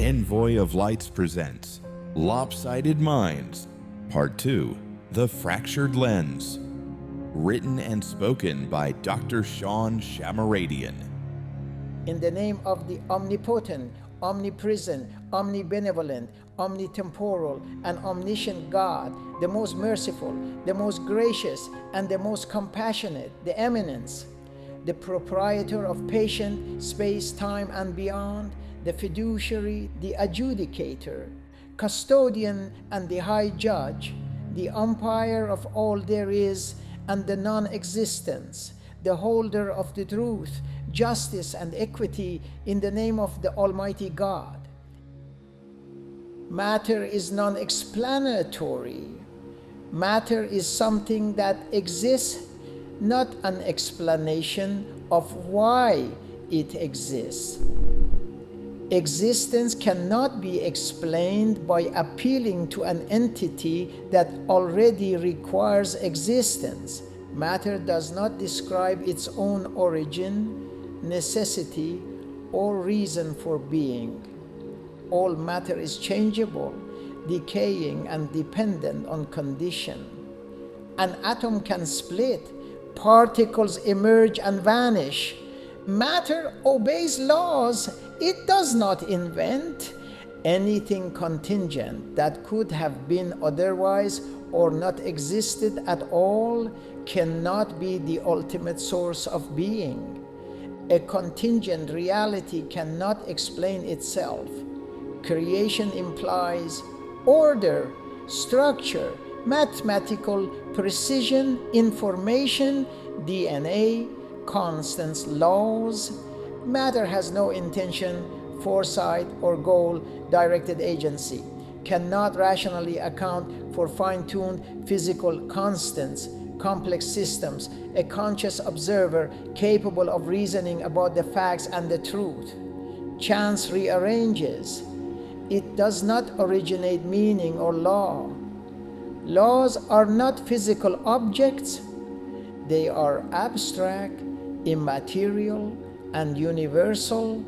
Envoy of Lights presents Lopsided Minds, Part 2, The Fractured Lens. Written and spoken by Dr. Sean Shamaradian. In the name of the omnipotent, omnipresent, omnibenevolent, omnitemporal, and omniscient God, the most merciful, the most gracious, and the most compassionate, the eminence, the proprietor of patient, space, time, and beyond, the fiduciary, the adjudicator, custodian, and the high judge, the umpire of all there is and the non-existence, the holder of the truth, justice, and equity in the name of the Almighty God. Matter is non-explanatory. Matter is something that exists, not an explanation of why it exists. Existence cannot be explained by appealing to an entity that already requires existence. Matter does not describe its own origin, necessity, or reason for being. All matter is changeable, decaying, and dependent on condition. An atom can split, particles emerge and vanish. Matter obeys laws. It does not invent. Anything contingent that could have been otherwise or not existed at all cannot be the ultimate source of being. A contingent reality cannot explain itself. Creation implies order, structure, mathematical precision, information, DNA, constants, laws. Matter has no intention, foresight, or goal-directed agency, cannot rationally account for fine-tuned physical constants, complex systems, a conscious observer capable of reasoning about the facts and the truth. Chance rearranges. It does not originate meaning or law. Laws are not physical objects. They are abstract, immaterial, and universal.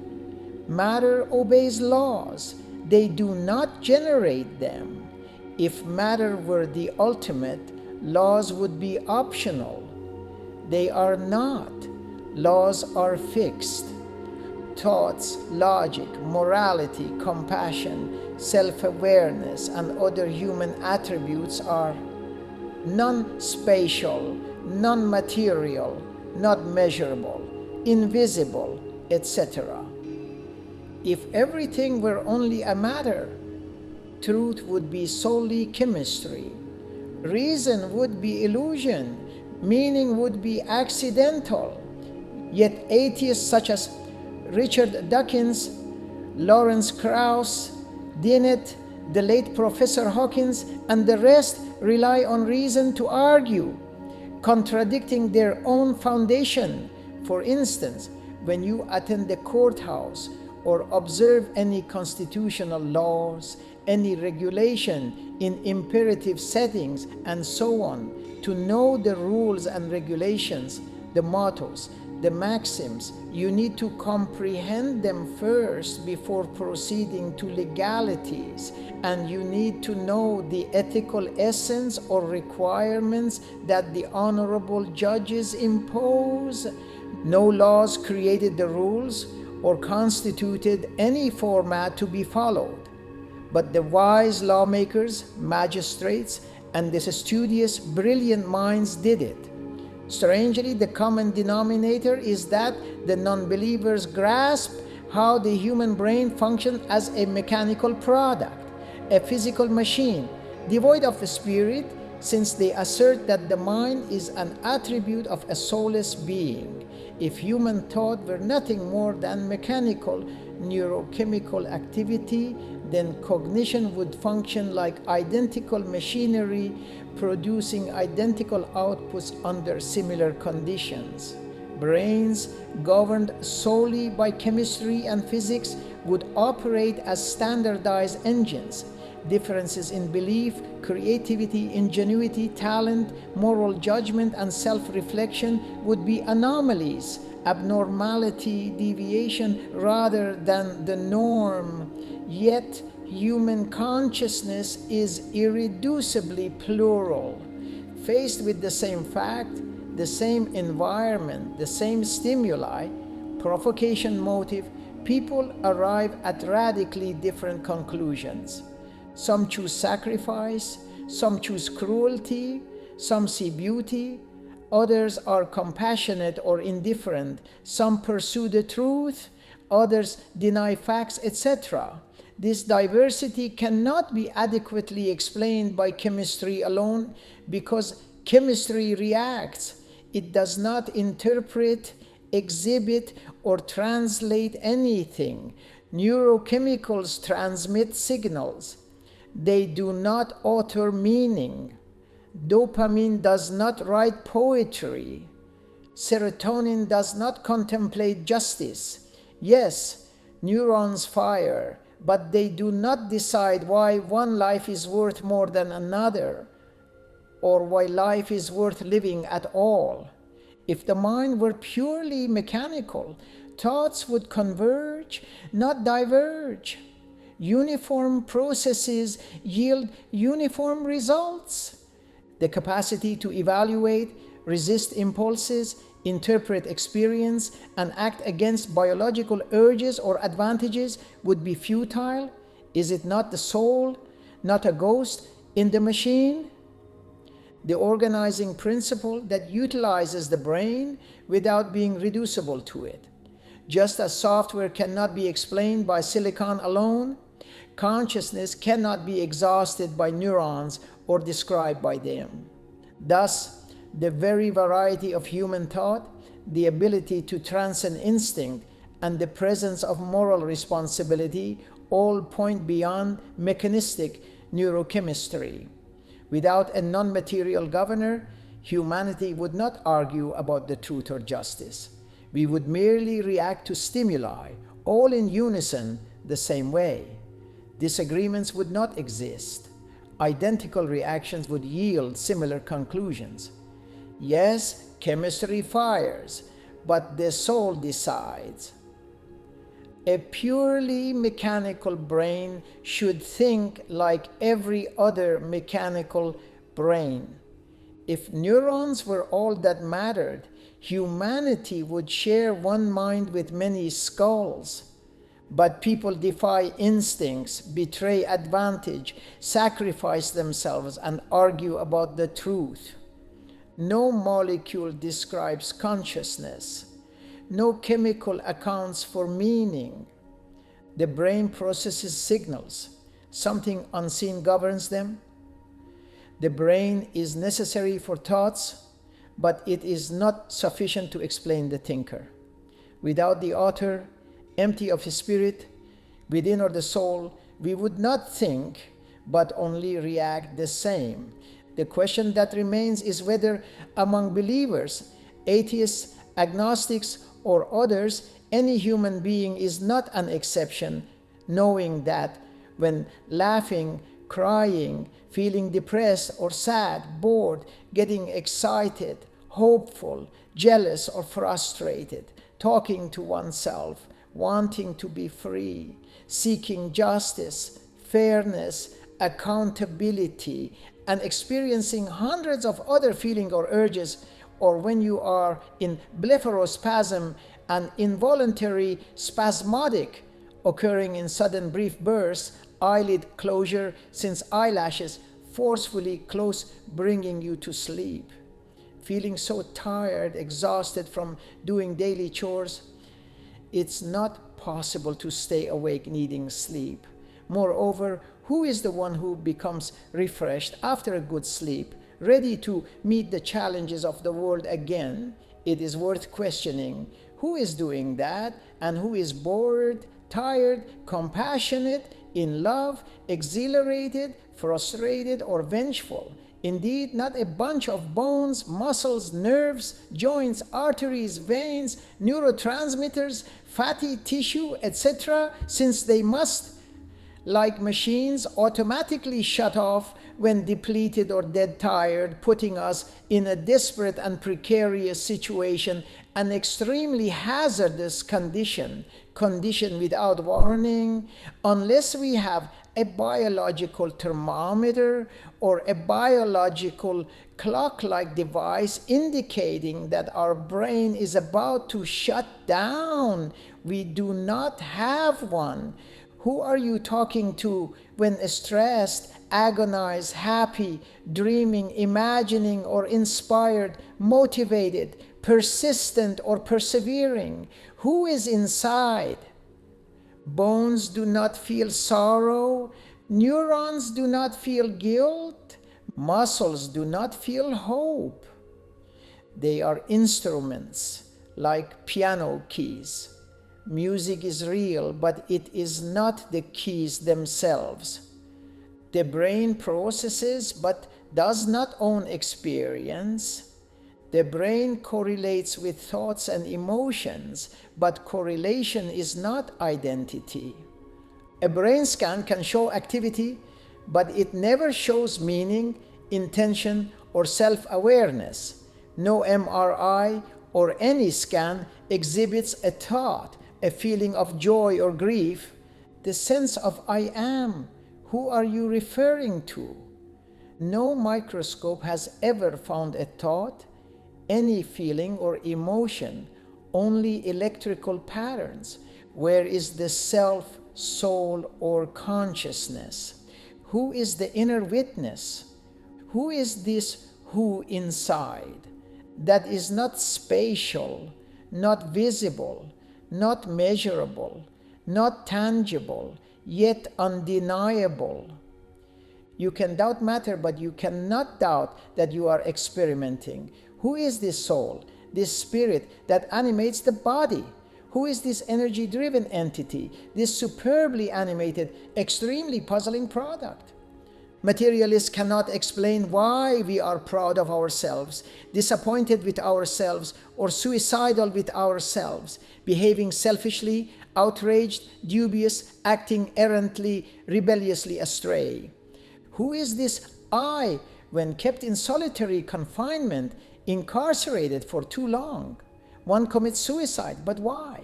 Matter obeys laws. They do not generate them. If matter were the ultimate, laws would be optional. They are not. Laws are fixed. Thoughts, logic, morality, compassion, self-awareness, and other human attributes are non-spatial, non-material, not measurable, invisible, etc. If everything were only a matter, truth would be solely chemistry. Reason would be illusion. Meaning would be accidental. Yet atheists such as Richard Dawkins, Lawrence Krauss, Dennett, the late Professor Hawkins, and the rest rely on reason to argue, contradicting their own foundation. For instance, when you attend the courthouse or observe any constitutional laws, any regulation in imperative settings, and so on, to know the rules and regulations, the mottos, the maxims, you need to comprehend them first before proceeding to legalities, and you need to know the ethical essence or requirements that the honorable judges impose. No laws created the rules or constituted any format to be followed, but the wise lawmakers, magistrates, and the studious, brilliant minds did it. Strangely, the common denominator is that the non-believers grasp how the human brain functions as a mechanical product, a physical machine, devoid of the spirit, since they assert that the mind is an attribute of a soulless being. If human thought were nothing more than mechanical, neurochemical activity, then cognition would function like identical machinery, producing identical outputs under similar conditions. Brains, governed solely by chemistry and physics, would operate as standardized engines. Differences in belief, creativity, ingenuity, talent, moral judgment, and self-reflection would be anomalies, abnormality, deviation, rather than the norm. Yet human consciousness is irreducibly plural. Faced with the same fact, the same environment, the same stimuli, provocation motive, people arrive at radically different conclusions. Some choose sacrifice, some choose cruelty, some see beauty, others are compassionate or indifferent, some pursue the truth, others deny facts, etc. This diversity cannot be adequately explained by chemistry alone because chemistry reacts. It does not interpret, exhibit, or translate anything. Neurochemicals transmit signals. They do not author meaning. Dopamine does not write poetry. Serotonin does not contemplate justice. Yes, neurons fire, but they do not decide why one life is worth more than another, or why life is worth living at all. If the mind were purely mechanical, thoughts would converge, not diverge. Uniform processes yield uniform results. The capacity to evaluate, resist impulses, interpret experience, and act against biological urges or advantages would be futile. Is it not the soul, not a ghost in the machine? The organizing principle that utilizes the brain without being reducible to it. Just as software cannot be explained by silicon alone, consciousness cannot be exhausted by neurons or described by them. Thus, the very variety of human thought, the ability to transcend instinct, and the presence of moral responsibility all point beyond mechanistic neurochemistry. Without a non-material governor, humanity would not argue about the truth or justice. We would merely react to stimuli, all in unison, the same way. Disagreements would not exist. Identical reactions would yield similar conclusions. Yes, chemistry fires, but the soul decides. A purely mechanical brain should think like every other mechanical brain. If neurons were all that mattered, humanity would share one mind with many skulls. But people defy instincts, betray advantage, sacrifice themselves, and argue about the truth. No molecule describes consciousness. No chemical accounts for meaning. The brain processes signals. Something unseen governs them. The brain is necessary for thoughts, but it is not sufficient to explain the thinker. Without the author, empty of his spirit, within or the soul, we would not think, but only react the same. The question that remains is whether among believers, atheists, agnostics, or others, any human being is not an exception, knowing that when laughing, crying, feeling depressed or sad, bored, getting excited, hopeful, jealous or frustrated, talking to oneself, wanting to be free, seeking justice, fairness, accountability, and experiencing hundreds of other feelings or urges, or when you are in blepharospasm and involuntary spasmodic, occurring in sudden brief bursts, eyelid closure since eyelashes forcefully close, bringing you to sleep. Feeling so tired, exhausted from doing daily chores, it's not possible to stay awake needing sleep. Moreover, who is the one who becomes refreshed after a good sleep, ready to meet the challenges of the world again? It is worth questioning who is doing that and who is bored, tired, compassionate, in love, exhilarated, frustrated, or vengeful. Indeed, not a bunch of bones, muscles, nerves, joints, arteries, veins, neurotransmitters, fatty tissue, etc., since they must like machines, automatically shut off when depleted or dead tired, putting us in a desperate and precarious situation, an extremely hazardous condition without warning, unless we have a biological thermometer or a biological clock-like device indicating that our brain is about to shut down. We do not have one. Who are you talking to when stressed, agonized, happy, dreaming, imagining, or inspired, motivated, persistent, or persevering? Who is inside? Bones do not feel sorrow. Neurons do not feel guilt. Muscles do not feel hope. They are instruments like piano keys. Music is real, but it is not the keys themselves. The brain processes but does not own experience. The brain correlates with thoughts and emotions, but correlation is not identity. A brain scan can show activity, but it never shows meaning, intention, or self-awareness. No MRI or any scan exhibits a thought, a feeling of joy or grief, the sense of I am. Who are you referring to? No microscope has ever found a thought, any feeling or emotion, only electrical patterns. Where is the self, soul, or consciousness? Who is the inner witness? Who is this who inside? That is not spatial, not visible, not measurable, not tangible, yet undeniable. You can doubt matter, but you cannot doubt that you are experimenting. Who is this soul, this spirit that animates the body? Who is this energy-driven entity, this superbly animated, extremely puzzling product? Materialists cannot explain why we are proud of ourselves, disappointed with ourselves, or suicidal with ourselves, behaving selfishly, outraged, dubious, acting errantly, rebelliously astray. Who is this I when kept in solitary confinement, incarcerated for too long? One commits suicide, but why?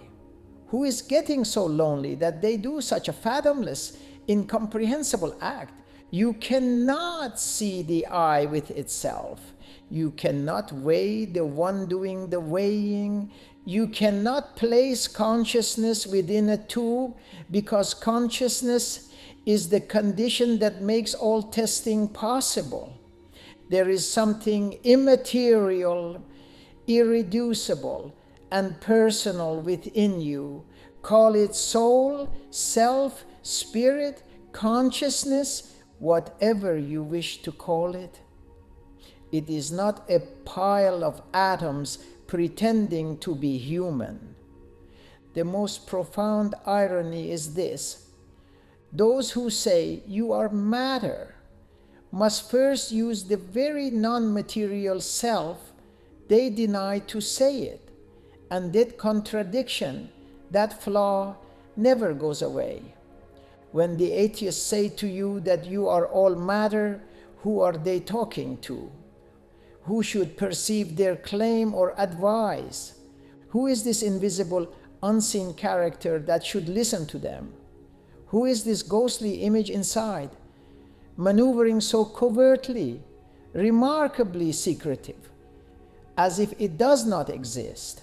Who is getting so lonely that they do such a fathomless, incomprehensible act? You cannot see the I with itself. You cannot weigh the one doing the weighing. You cannot place consciousness within a tube, because consciousness is the condition that makes all testing possible. There is something immaterial, irreducible, and personal within you. Call it soul, self, spirit, consciousness, whatever you wish to call it. It is not a pile of atoms pretending to be human. The most profound irony is this: those who say you are matter must first use the very non-material self they deny to say it, and that contradiction, that flaw, never goes away. When the atheists say to you that you are all matter, who are they talking to? Who should perceive their claim or advise? Who is this invisible, unseen character that should listen to them? Who is this ghostly image inside, maneuvering so covertly, remarkably secretive, as if it does not exist?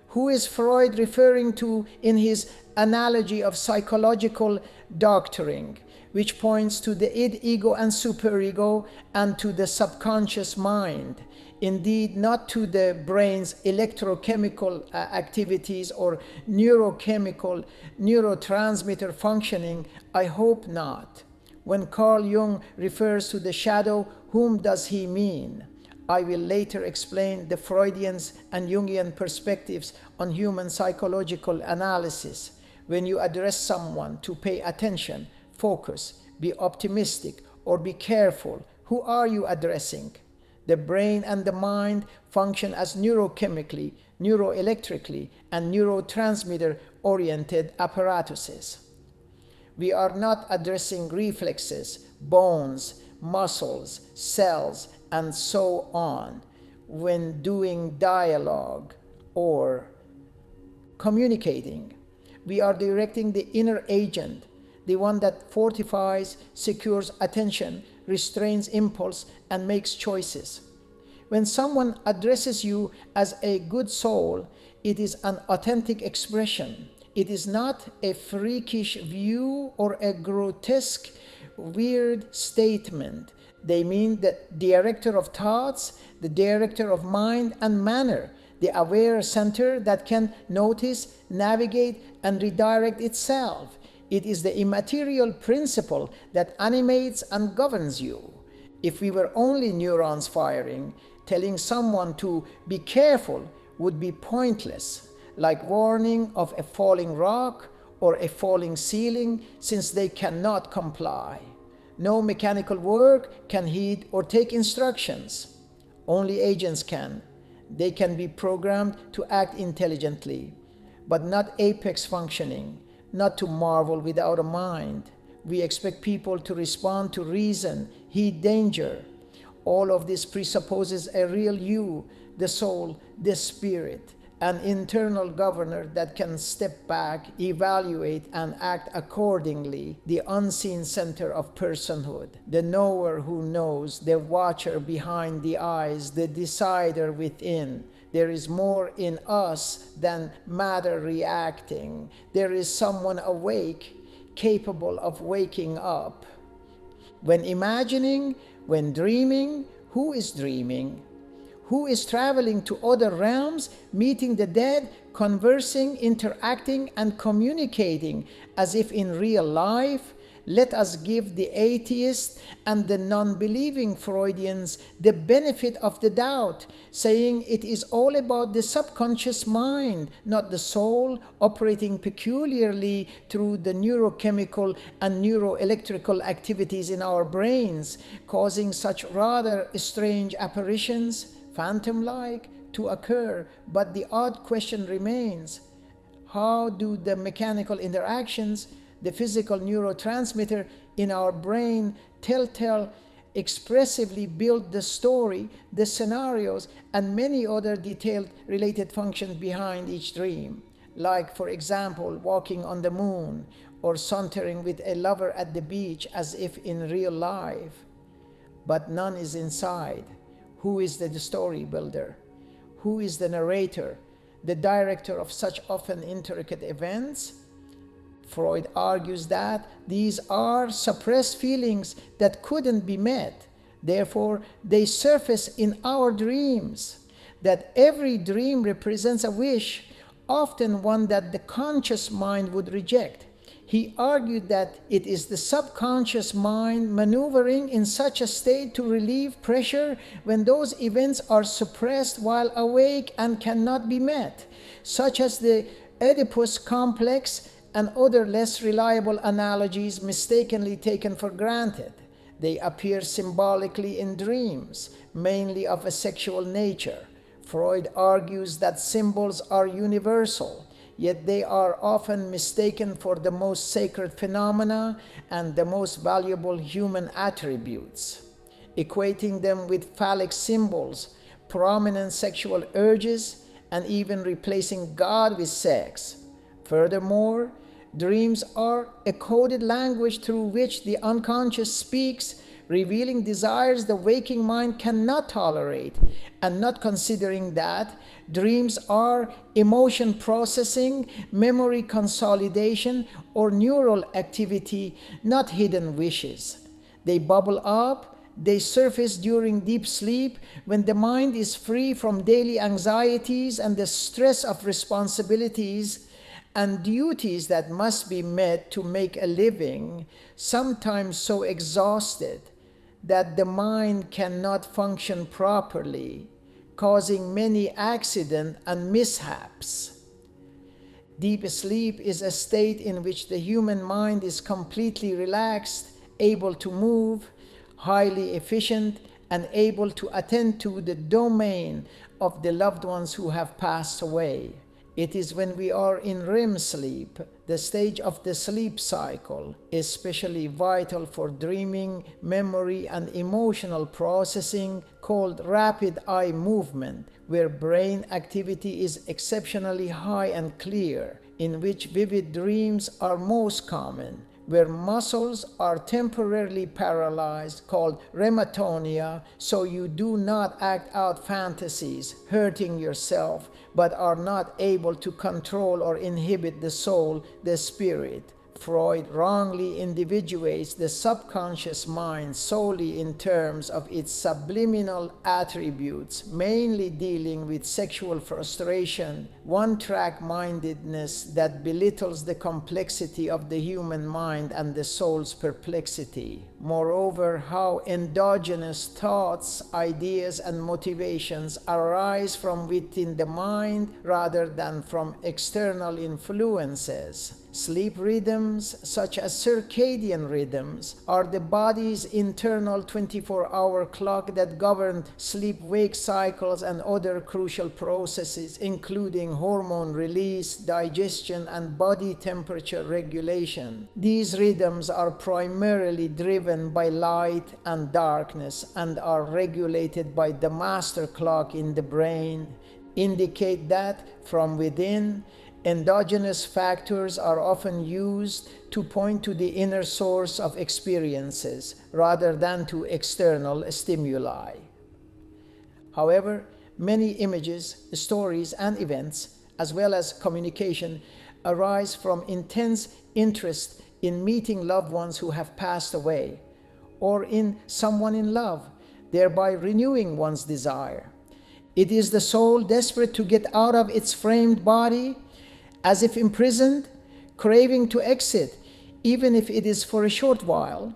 Who is Freud referring to in his analogy of psychological doctoring, which points to the id, ego, and superego, and to the subconscious mind? Indeed, not to the brain's electrochemical activities or neurochemical, neurotransmitter functioning. I hope not. When Carl Jung refers to the shadow, whom does he mean? I will later explain the Freudian and Jungian perspectives on human psychological analysis. When you address someone to pay attention, focus, be optimistic, or be careful, who are you addressing? The brain and the mind function as neurochemically, neuroelectrically, and neurotransmitter-oriented apparatuses. We are not addressing reflexes, bones, muscles, cells, and so on when doing dialogue or communicating. We are directing the inner agent, the one that fortifies, secures attention, restrains impulse, and makes choices. When someone addresses you as a good soul, it is an authentic expression. It is not a freakish view or a grotesque, weird statement. They mean the director of thoughts, the director of mind and manner, the aware center that can notice, navigate, and redirect itself. It is the immaterial principle that animates and governs you. If we were only neurons firing, telling someone to be careful would be pointless, like warning of a falling rock or a falling ceiling, since they cannot comply. No mechanical work can heed or take instructions. Only agents can. They can be programmed to act intelligently, but not apex functioning, not to marvel without a mind. We expect people to respond to reason, heed danger. All of this presupposes a real you, the soul, the spirit, an internal governor that can step back, evaluate, and act accordingly, the unseen center of personhood, the knower who knows, the watcher behind the eyes, the decider within. There is more in us than matter reacting. There is someone awake, capable of waking up. When imagining, when dreaming, who is dreaming? Who is traveling to other realms, meeting the dead, conversing, interacting, and communicating as if in real life? Let us give the atheist and the non-believing Freudians the benefit of the doubt, saying it is all about the subconscious mind, not the soul, operating peculiarly through the neurochemical and neuroelectrical activities in our brains, causing such rather strange apparitions, phantom-like, to occur. But the odd question remains: how do the mechanical interactions, the physical neurotransmitter in our brain, telltale, expressively build the story, the scenarios, and many other detailed related functions behind each dream? Like, for example, walking on the moon or sauntering with a lover at the beach as if in real life. But none is inside. Who is the story builder? Who is the narrator, the director of such often intricate events? Freud argues that these are suppressed feelings that couldn't be met. Therefore, they surface in our dreams. That every dream represents a wish, often one that the conscious mind would reject. He argued that it is the subconscious mind maneuvering in such a state to relieve pressure when those events are suppressed while awake and cannot be met, such as the Oedipus complex and other less reliable analogies mistakenly taken for granted. They appear symbolically in dreams, mainly of a sexual nature. Freud argues that symbols are universal, yet they are often mistaken for the most sacred phenomena and the most valuable human attributes, equating them with phallic symbols, prominent sexual urges, and even replacing God with sex. Furthermore, dreams are a coded language through which the unconscious speaks, revealing desires the waking mind cannot tolerate, and not considering that dreams are emotion processing, memory consolidation, or neural activity, not hidden wishes. They bubble up, they surface during deep sleep when the mind is free from daily anxieties and the stress of responsibilities and duties that must be met to make a living, sometimes so exhausted that the mind cannot function properly, causing many accidents and mishaps. Deep sleep is a state in which the human mind is completely relaxed, able to move, highly efficient, and able to attend to the domain of the loved ones who have passed away. It is when we are in REM sleep, the stage of the sleep cycle, especially vital for dreaming, memory, and emotional processing, called rapid eye movement, where brain activity is exceptionally high and clear, in which vivid dreams are most common, where muscles are temporarily paralyzed, called rematonia, so you do not act out fantasies, hurting yourself, but are not able to control or inhibit the soul, the spirit. Freud wrongly individuates the subconscious mind solely in terms of its subliminal attributes, mainly dealing with sexual frustration, one-track mindedness that belittles the complexity of the human mind and the soul's perplexity. Moreover, how endogenous thoughts, ideas, and motivations arise from within the mind rather than from external influences. Sleep rhythms, such as circadian rhythms, are the body's internal 24-hour clock that govern sleep-wake cycles and other crucial processes, including hormone release, digestion, and body temperature regulation. These rhythms are primarily driven by light and darkness and are regulated by the master clock in the brain, indicate that from within, endogenous factors are often used to point to the inner source of experiences rather than to external stimuli. However, many images, stories, and events, as well as communication, arise from intense interest in meeting loved ones who have passed away, or in someone in love, thereby renewing one's desire. It is the soul desperate to get out of its framed body, as if imprisoned, craving to exit, even if it is for a short while,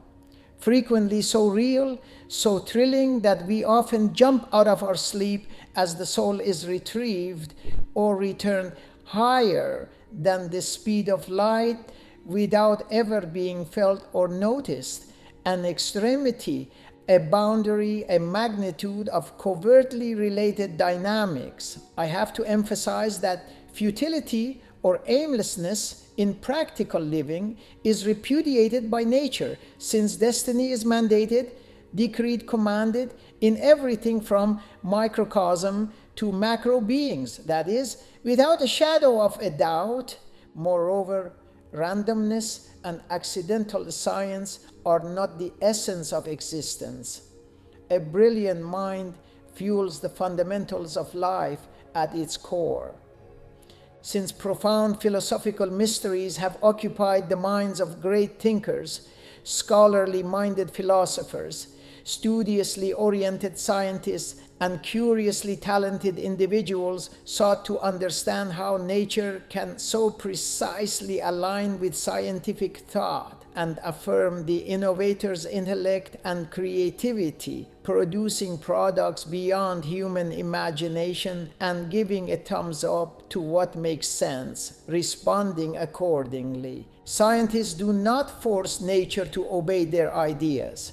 frequently so real, so thrilling that we often jump out of our sleep as the soul is retrieved or returned higher than the speed of light without ever being felt or noticed, an extremity, a boundary, a magnitude of covertly related dynamics. I have to emphasize that futility or aimlessness in practical living is repudiated by nature, since destiny is mandated, decreed, commanded in everything from microcosm to macro beings, that is, without a shadow of a doubt. Moreover, randomness and accidental science are not the essence of existence. A brilliant mind fuels the fundamentals of life at its core. Since profound philosophical mysteries have occupied the minds of great thinkers, scholarly-minded philosophers, studiously oriented scientists, and curiously talented individuals sought to understand how nature can so precisely align with scientific thought and affirm the innovator's intellect and creativity, producing products beyond human imagination and giving a thumbs up to what makes sense, responding accordingly. Scientists do not force nature to obey their ideas.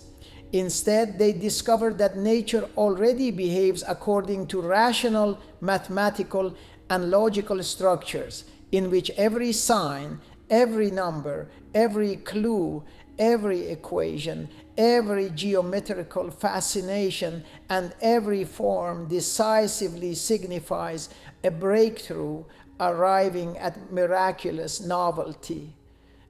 Instead, they discover that nature already behaves according to rational, mathematical, and logical structures, in which every sign, every number, every clue, every equation, every geometrical fascination, and every form decisively signifies a breakthrough arriving at miraculous novelty.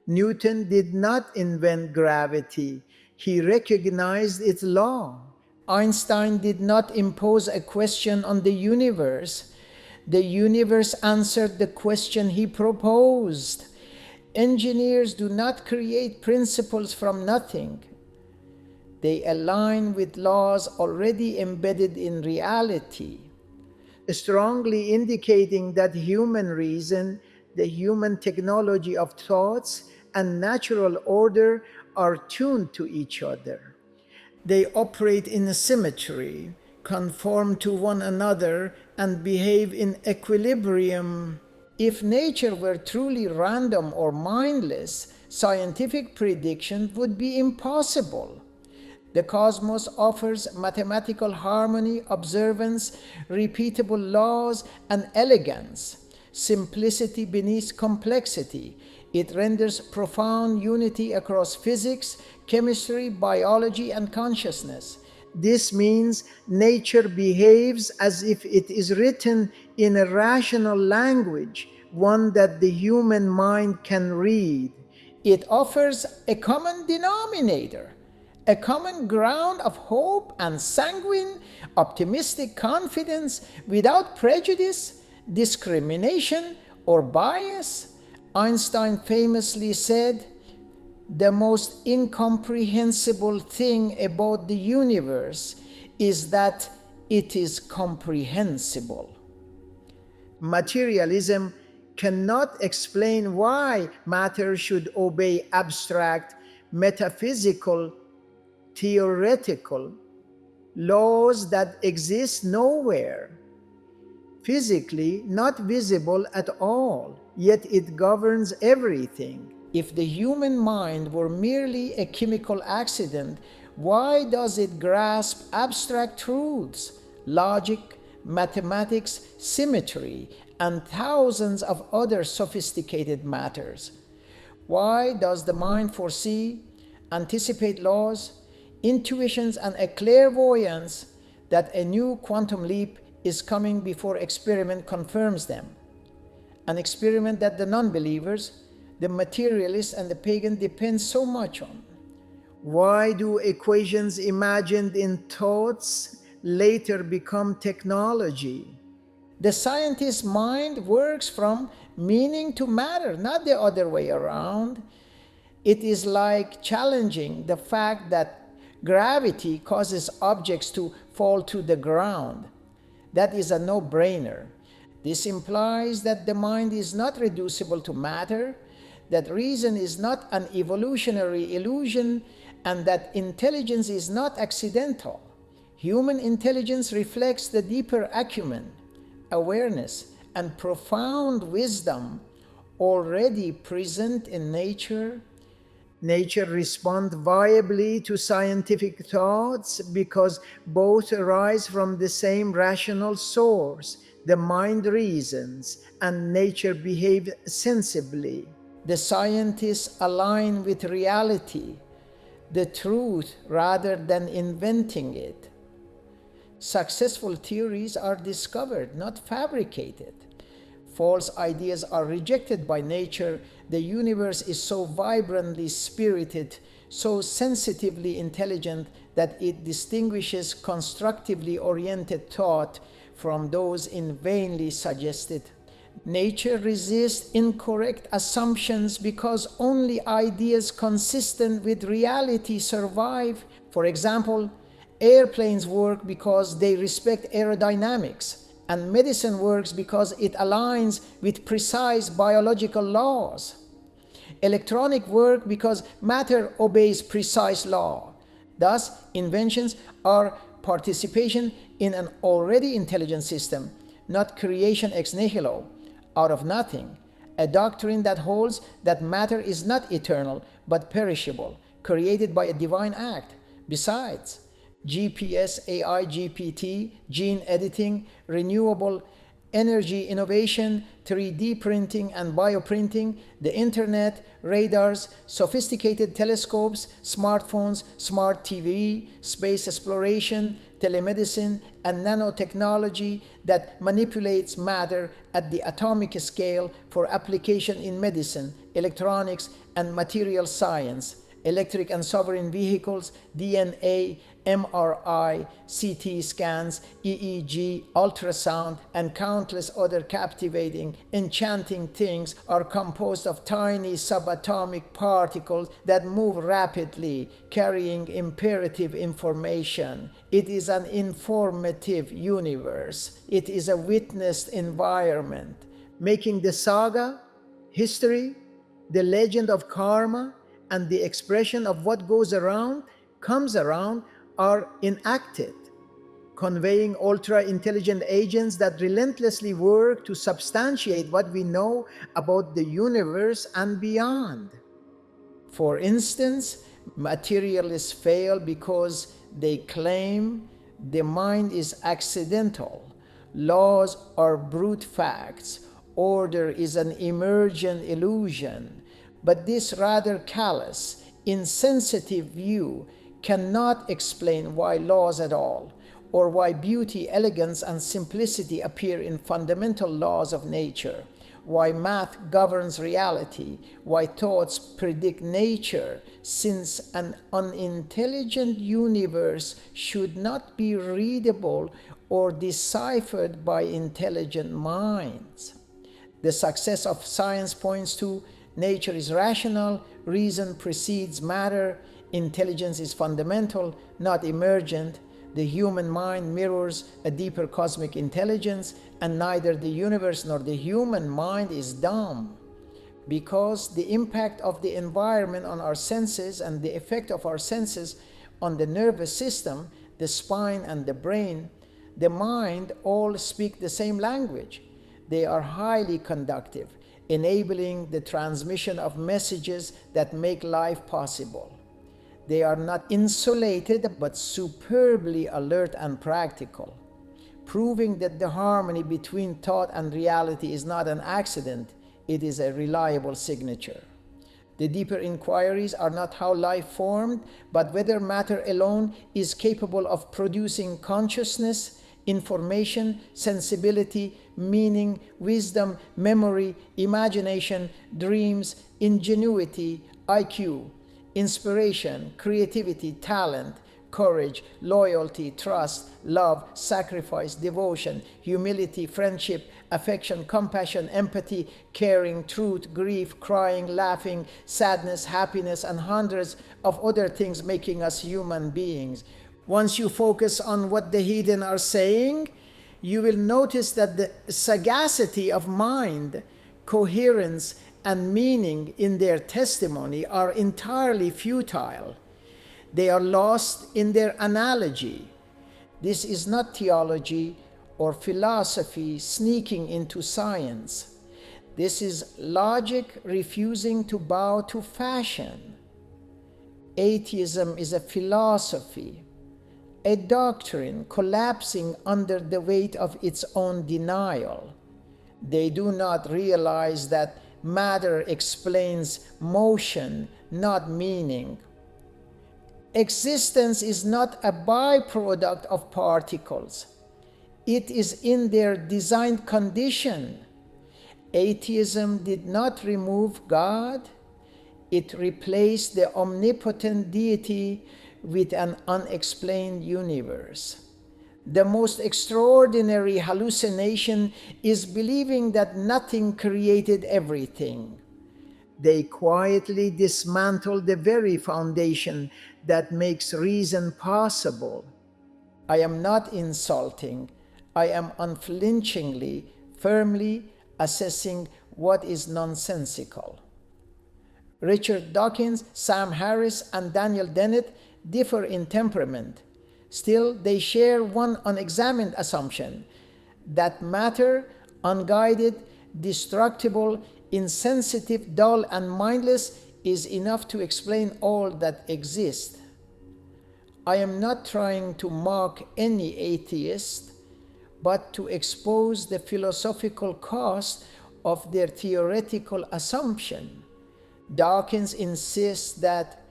Newton did not invent gravity. He recognized its law. Einstein did not impose a question on the universe. The universe answered the question he proposed. Engineers do not create principles from nothing. They align with laws already embedded in reality, strongly indicating that human reason, the human technology of thoughts, and natural order are tuned to each other. They operate in symmetry, conform to one another, and behave in equilibrium. If nature were truly random or mindless, scientific prediction would be impossible. The cosmos offers mathematical harmony, observance, repeatable laws, and elegance. simplicity beneath complexity. It renders profound unity across physics, chemistry, biology, and consciousness. This means nature behaves as if it is written in a rational language, one that the human mind can read. It offers a common denominator, a common ground of hope and sanguine, optimistic confidence without prejudice, discrimination, or bias. Einstein famously said, "The most incomprehensible thing about the universe is that it is comprehensible." Materialism cannot explain why matter should obey abstract, metaphysical, theoretical laws that exist nowhere, physically not visible at all, yet it governs everything. If the human mind were merely a chemical accident, why does it grasp abstract truths, logic, mathematics, symmetry, and thousands of other sophisticated matters? Why does the mind foresee, anticipate laws, intuitions, and a clairvoyance that a new quantum leap is coming before experiment confirms them? An experiment that the non-believers, the materialists, and the pagan depend so much on. Why do equations imagined in thoughts later become technology? The scientist's mind works from meaning to matter, not the other way around. It is like challenging the fact that gravity causes objects to fall to the ground. That is a no-brainer. This implies that the mind is not reducible to matter, that reason is not an evolutionary illusion, and that intelligence is not accidental. Human intelligence reflects the deeper acumen, awareness, and profound wisdom already present in nature. Nature responds viably to scientific thoughts because both arise from the same rational source. The mind reasons, and nature behaves sensibly. The scientists align with reality, the truth, rather than inventing it. Successful theories are discovered, not fabricated. False ideas are rejected by nature. The universe is so vibrantly spirited, so sensitively intelligent, that it distinguishes constructively oriented thought from those in vainly suggested. Nature resists incorrect assumptions because only ideas consistent with reality survive. For example, airplanes work because they respect aerodynamics, and medicine works because it aligns with precise biological laws. Electronic work because matter obeys precise law. Thus, inventions are participation in an already intelligent system, not creation ex nihilo, out of nothing, a doctrine that holds that matter is not eternal but perishable, created by a divine act. Besides, GPS, AI, GPT, gene editing, renewable energy innovation, 3D printing and bioprinting, the internet, radars, sophisticated telescopes, smartphones, smart TV, space exploration, telemedicine, and nanotechnology that manipulates matter at the atomic scale for application in medicine, electronics, and material science, electric and sovereign vehicles, DNA, MRI, CT scans, EEG, ultrasound, and countless other captivating, enchanting things are composed of tiny subatomic particles that move rapidly, carrying imperative information. It is an informative universe. It is a witnessed environment, making the saga, history, the legend of karma, and the expression of what goes around, comes around, are enacted, conveying ultra-intelligent agents that relentlessly work to substantiate what we know about the universe and beyond. For instance, materialists fail because they claim the mind is accidental, laws are brute facts, order is an emergent illusion, but this rather callous, insensitive view cannot explain why laws at all, or why beauty, elegance, and simplicity appear in fundamental laws of nature, why math governs reality, why thoughts predict nature, since an unintelligent universe should not be readable or deciphered by intelligent minds. The success of science points to nature is rational, reason precedes matter, intelligence is fundamental, not emergent. The human mind mirrors a deeper cosmic intelligence, and neither the universe nor the human mind is dumb. Because the impact of the environment on our senses and the effect of our senses on the nervous system, the spine, and the brain, the mind all speak the same language. They are highly conductive, enabling the transmission of messages that make life possible. They are not insulated, but superbly alert and practical, proving that the harmony between thought and reality is not an accident, it is a reliable signature. The deeper inquiries are not how life formed, but whether matter alone is capable of producing consciousness, information, sensibility, meaning, wisdom, memory, imagination, dreams, ingenuity, IQ, inspiration, creativity, talent, courage, loyalty, trust, love, sacrifice, devotion, humility, friendship, affection, compassion, empathy, caring, truth, grief, crying, laughing, sadness, happiness, and hundreds of other things making us human beings. Once you focus on what the heathen are saying, you will notice that the sagacity of mind, coherence, and meaning in their testimony are entirely futile. They are lost in their analogy. This is not theology or philosophy sneaking into science. This is logic refusing to bow to fashion. Atheism is a philosophy, a doctrine collapsing under the weight of its own denial. They do not realize that matter explains motion, not meaning. Existence is not a byproduct of particles. It is in their designed condition. Atheism did not remove God. It replaced the omnipotent deity with an unexplained universe. The most extraordinary hallucination is believing that nothing created everything. They quietly dismantle the very foundation that makes reason possible. I am not insulting. I am unflinchingly, firmly assessing what is nonsensical. Richard Dawkins, Sam Harris, and Daniel Dennett differ in temperament. Still, they share one unexamined assumption, that matter, unguided, destructible, insensitive, dull, and mindless, is enough to explain all that exists. I am not trying to mock any atheist, but to expose the philosophical cost of their theoretical assumption. Dawkins insists that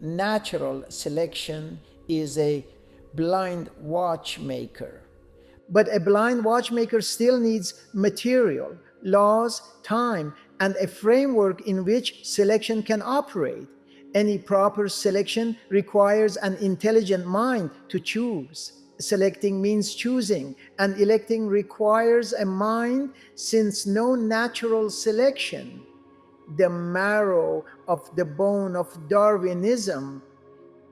natural selection is a blind watchmaker. But a blind watchmaker still needs material, laws, time, and a framework in which selection can operate. Any proper selection requires an intelligent mind to choose. Selecting means choosing, and electing requires a mind, since no natural selection, the marrow of the bone of Darwinism,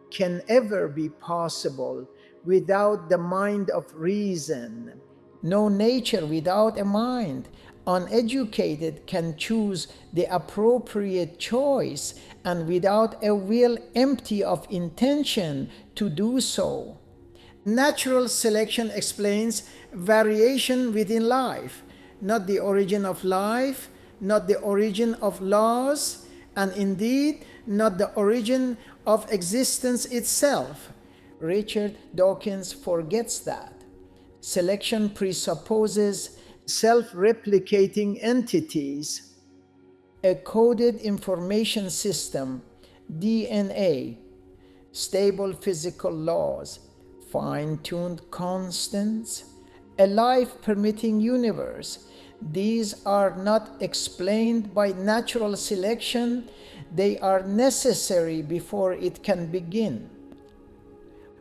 can ever be possible without the mind of reason. No nature without a mind. Uneducated can choose the appropriate choice, and without a will empty of intention to do so. Natural selection explains variation within life, not the origin of life, not the origin of laws, and indeed not the origin of existence itself. Richard Dawkins forgets that. Selection presupposes self-replicating entities. A coded information system, DNA, stable physical laws, fine-tuned constants, a life-permitting universe. These are not explained by natural selection, they are necessary before it can begin.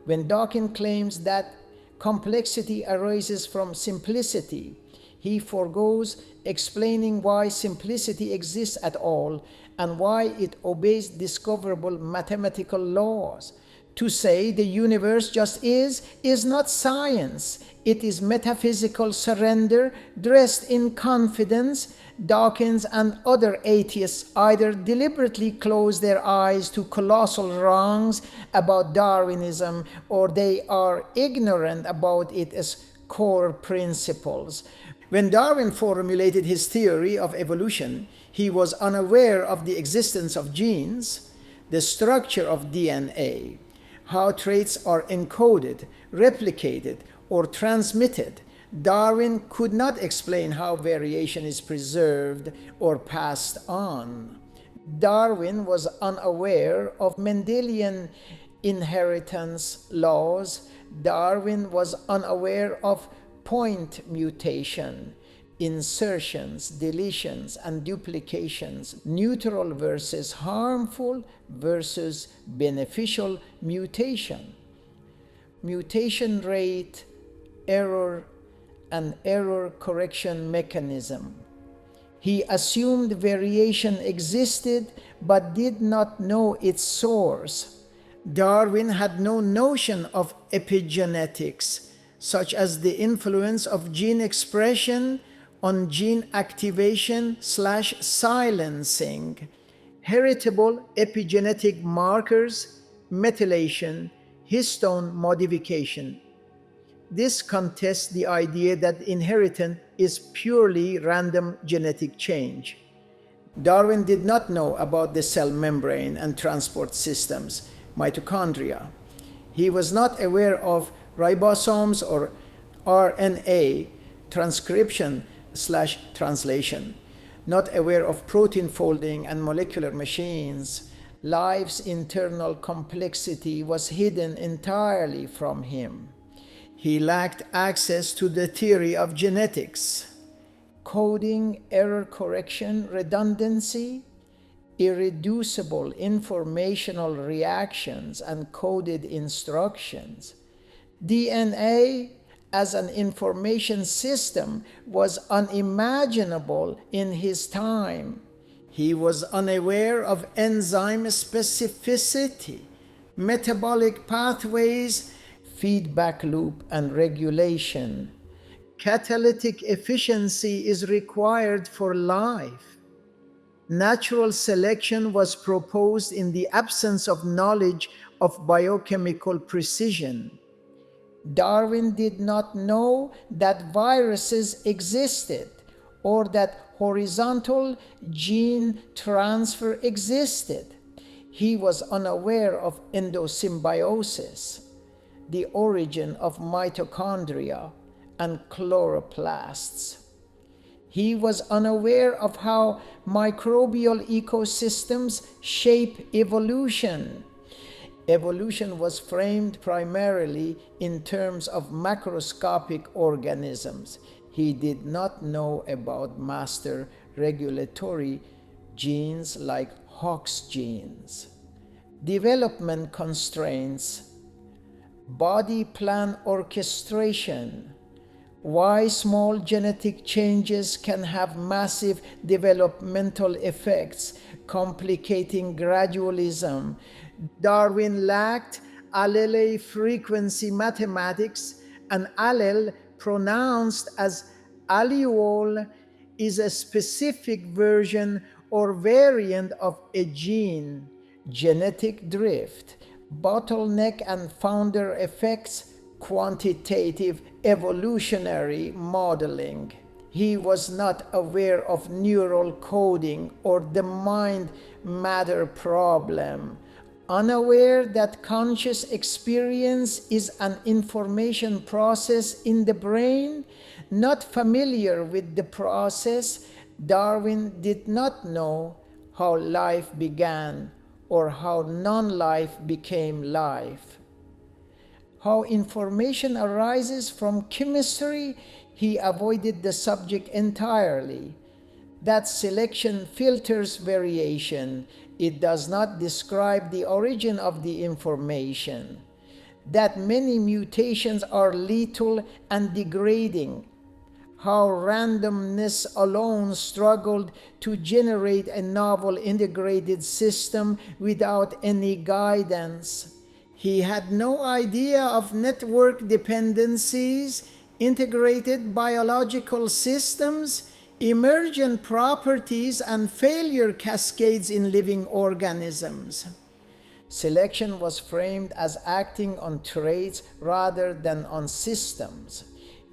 When Dawkins claims that complexity arises from simplicity, he forgoes explaining why simplicity exists at all and why it obeys discoverable mathematical laws. To say the universe just is not science. It is metaphysical surrender dressed in confidence. Dawkins and other atheists either deliberately close their eyes to colossal wrongs about Darwinism, or they are ignorant about its core principles. When Darwin formulated his theory of evolution, he was unaware of the existence of genes, the structure of DNA, how traits are encoded, replicated, or transmitted. Darwin could not explain how variation is preserved or passed on. Darwin was unaware of Mendelian inheritance laws. Darwin was unaware of point mutation, insertions, deletions, and duplications, neutral versus harmful versus beneficial mutation, mutation rate, error, and error correction mechanism. He assumed variation existed but did not know its source. Darwin had no notion of epigenetics, such as the influence of gene expression on gene activation/silencing, heritable epigenetic markers, methylation, histone modification. This contests the idea that inheritance is purely random genetic change. Darwin did not know about the cell membrane and transport systems, mitochondria. He was not aware of ribosomes or RNA transcription/translation, not aware of protein folding and molecular machines. Life's internal complexity was hidden entirely from him. He lacked access to the theory of genetics, coding, error correction, redundancy, irreducible informational reactions, and coded instructions. DNA as an information system was unimaginable in his time. He was unaware of enzyme specificity, metabolic pathways, feedback loop, and regulation. Catalytic efficiency is required for life. Natural selection was proposed in the absence of knowledge of biochemical precision. Darwin did not know that viruses existed or that horizontal gene transfer existed. He was unaware of endosymbiosis, the origin of mitochondria and chloroplasts. He was unaware of how microbial ecosystems shape evolution. Evolution was framed primarily in terms of macroscopic organisms. He did not know about master regulatory genes like Hox genes. Development constraints, body plan orchestration, why small genetic changes can have massive developmental effects, complicating gradualism. Darwin lacked allele frequency mathematics. An allele pronounced as alluole is a specific version or variant of a gene. Genetic drift, bottleneck and founder effects, quantitative evolutionary modeling. He was not aware of neural coding or the mind-matter problem. Unaware that conscious experience is an information process in the brain, Not familiar with the process, Darwin did not know how life began or how non-life became life. How information arises from chemistry, he avoided the subject entirely. That selection filters variation. It does not describe the origin of the information. That many mutations are lethal and degrading. How randomness alone struggled to generate a novel integrated system without any guidance. He had no idea of network dependencies, integrated biological systems, emergent properties, and failure cascades in living organisms. Selection was framed as acting on traits rather than on systems.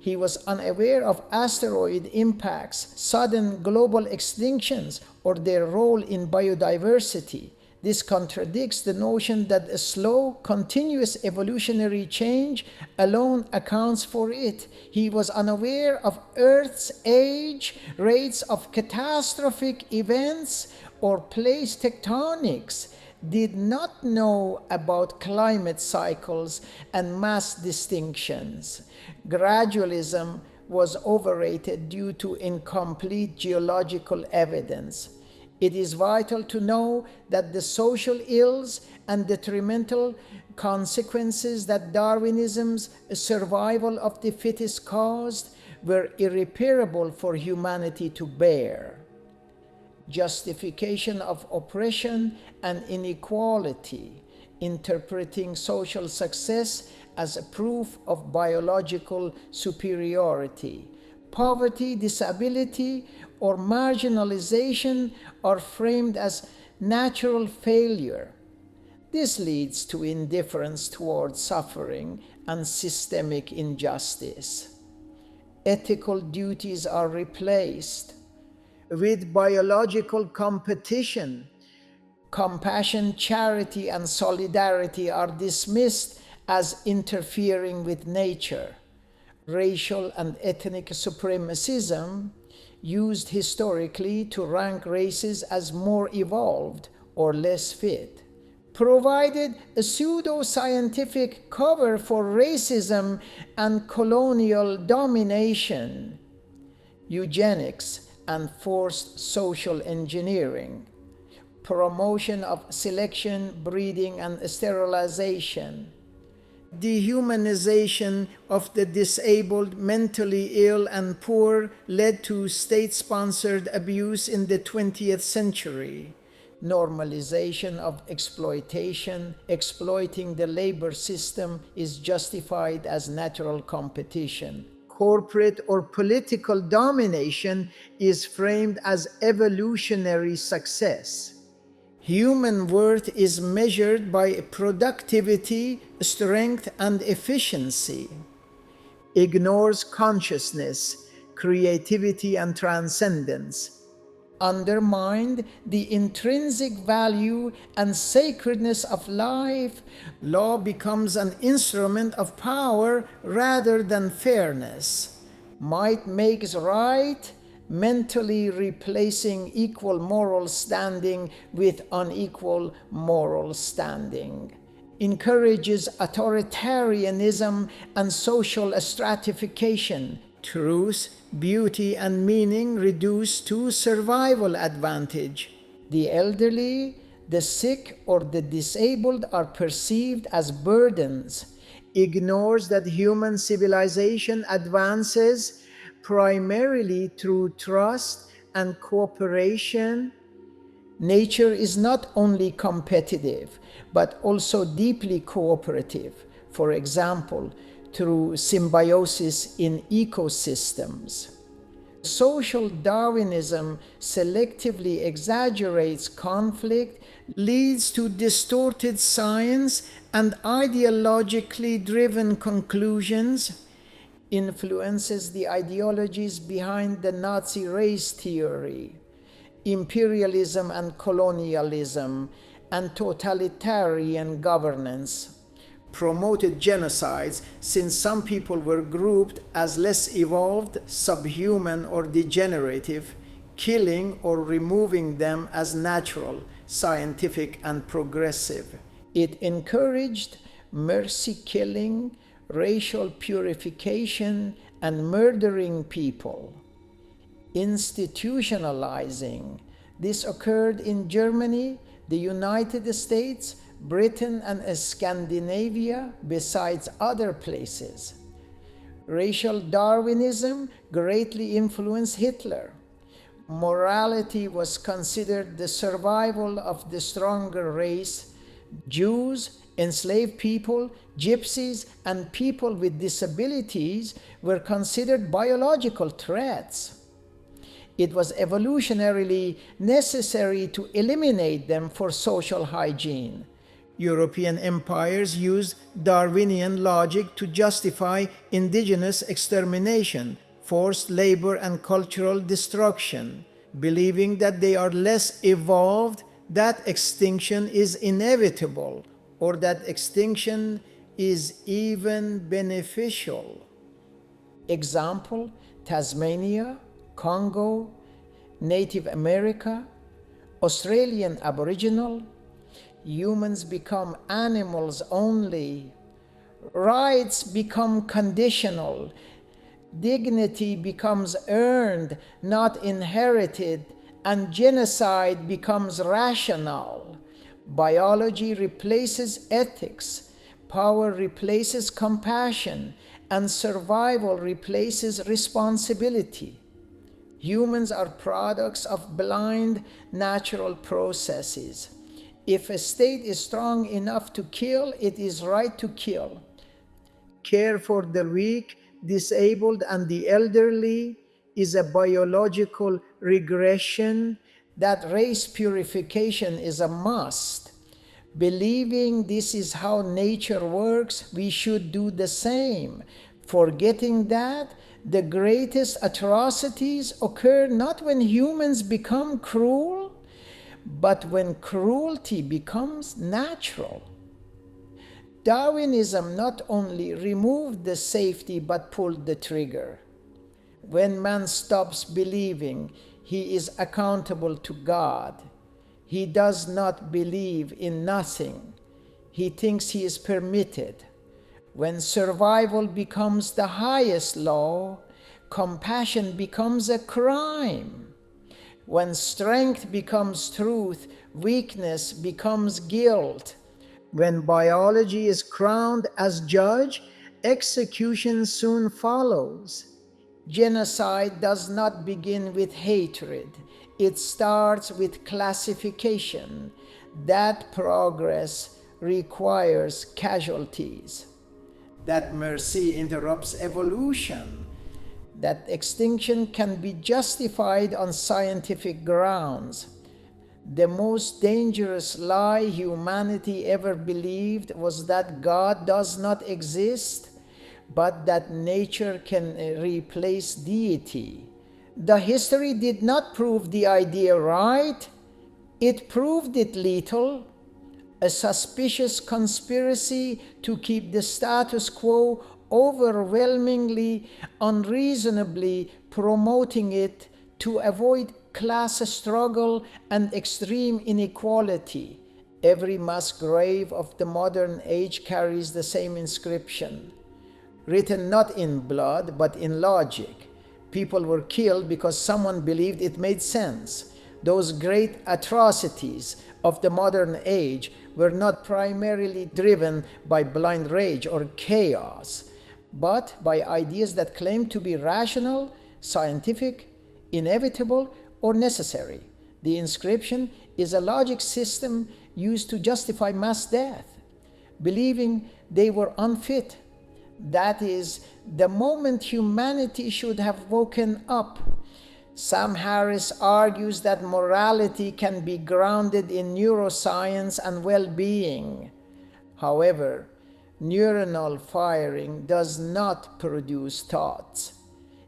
He was unaware of asteroid impacts, sudden global extinctions, or their role in biodiversity. This contradicts the notion that a slow, continuous evolutionary change alone accounts for it. He was unaware of Earth's age, rates of catastrophic events, or plate tectonics, did not know about climate cycles and mass distinctions. Gradualism was overrated due to incomplete geological evidence. It is vital to know that the social ills and detrimental consequences that Darwinism's survival of the fittest caused were irreparable for humanity to bear. Justification of oppression and inequality, interpreting social success as a proof of biological superiority. Poverty, disability, or marginalization are framed as natural failure. This leads to indifference towards suffering and systemic injustice. Ethical duties are replaced with biological competition. Compassion, charity, and solidarity are dismissed as interfering with nature. Racial and ethnic supremacism, used historically to rank races as more evolved or less fit, provided a pseudo-scientific cover for racism and colonial domination. Eugenics and forced social engineering, promotion of selection, breeding, and sterilization, dehumanization of the disabled, mentally ill, and poor led to state-sponsored abuse in the 20th century. Normalization of exploitation, exploiting the labor system is justified as natural competition. Corporate or political domination is framed as evolutionary success. Human worth is measured by productivity, strength, and efficiency. Ignores consciousness, creativity, and transcendence. Undermined the intrinsic value and sacredness of life, law becomes an instrument of power rather than fairness. Might makes right, mentally replacing equal moral standing with unequal moral standing. Encourages authoritarianism and social stratification. Truth, beauty, and meaning reduced to survival advantage. The elderly, the sick, or the disabled are perceived as burdens. Ignores that human civilization advances primarily through trust and cooperation. Nature is not only competitive, but also deeply cooperative. For example, through symbiosis in ecosystems. Social Darwinism selectively exaggerates conflict, leads to distorted science and ideologically driven conclusions, influences the ideologies behind the Nazi race theory, imperialism and colonialism, and totalitarian governance. promoted genocides since some people were grouped as less evolved, subhuman, or degenerative, killing or removing them as natural, scientific, and progressive. It encouraged mercy killing, racial purification, and murdering people. Institutionalizing. This occurred in Germany, the United States, Britain, and Scandinavia, besides other places. Racial Darwinism greatly influenced Hitler. Morality was considered the survival of the stronger race. Jews, enslaved people, gypsies, and people with disabilities were considered biological threats. It was evolutionarily necessary to eliminate them for social hygiene. European empires used Darwinian logic to justify indigenous extermination, forced labor, and cultural destruction, believing that they are less evolved, that extinction is inevitable, or that extinction is even beneficial. Example: Tasmania, Congo, Native America, Australian Aboriginal. Humans become animals only. Rights become conditional. Dignity becomes earned, not inherited, and genocide becomes rational. Biology replaces ethics, power replaces compassion, and survival replaces responsibility. Humans are products of blind natural processes. If a state is strong enough to kill, it is right to kill. Care for the weak, disabled, and the elderly is a biological regression. That race purification is a must. Believing this is how nature works, we should do the same, forgetting that the greatest atrocities occur not when humans become cruel, but when cruelty becomes natural. Darwinism not only removed the safety but pulled the trigger. When man stops believing he is accountable to God, he does not believe in nothing. He thinks he is permitted. When survival becomes the highest law, compassion becomes a crime. When strength becomes truth, weakness becomes guilt. When biology is crowned as judge, execution soon follows. Genocide does not begin with hatred. It starts with classification. That progress requires casualties. That mercy interrupts evolution. That extinction can be justified on scientific grounds. The most dangerous lie humanity ever believed was that God does not exist, but that nature can replace deity. The history did not prove the idea right. It proved it lethal. A suspicious conspiracy to keep the status quo, overwhelmingly, unreasonably promoting it to avoid class struggle and extreme inequality. Every mass grave of the modern age carries the same inscription, written not in blood but in logic. People were killed because someone believed it made sense. Those great atrocities of the modern age were not primarily driven by blind rage or chaos, but by ideas that claimed to be rational, scientific, inevitable, or necessary. The inscription is a logic system used to justify mass death, believing they were unfit. That is, the moment humanity should have woken up. Sam Harris argues that morality can be grounded in neuroscience and well-being. However, neuronal firing does not produce thoughts.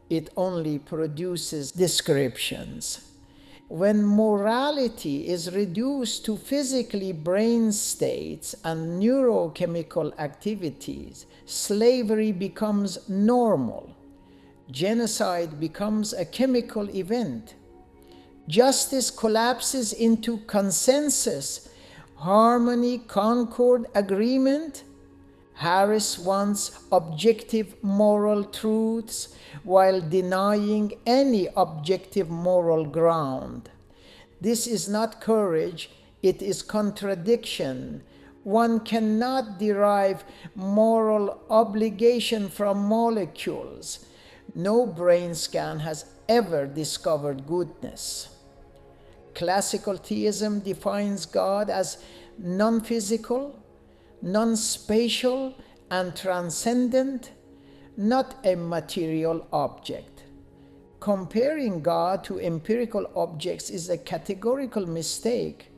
It only produces descriptions. When morality is reduced to physically brain states and neurochemical activities, slavery becomes normal. Genocide becomes a chemical event. Justice collapses into consensus, harmony, concord, agreement. Harris wants objective moral truths while denying any objective moral ground. This is not courage, it is contradiction. One cannot derive moral obligation from molecules. No brain scan has ever discovered goodness. Classical theism defines God as non-physical, non-spatial, and transcendent, not a material object. Comparing God to empirical objects is a categorical mistake.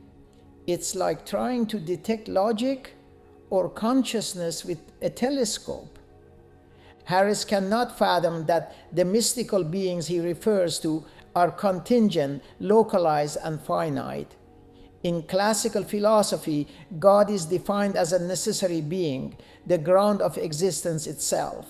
It's like trying to detect logic or consciousness with a telescope. Harris cannot fathom that the mystical beings he refers to are contingent, localized, and finite. In classical philosophy, God is defined as a necessary being, the ground of existence itself.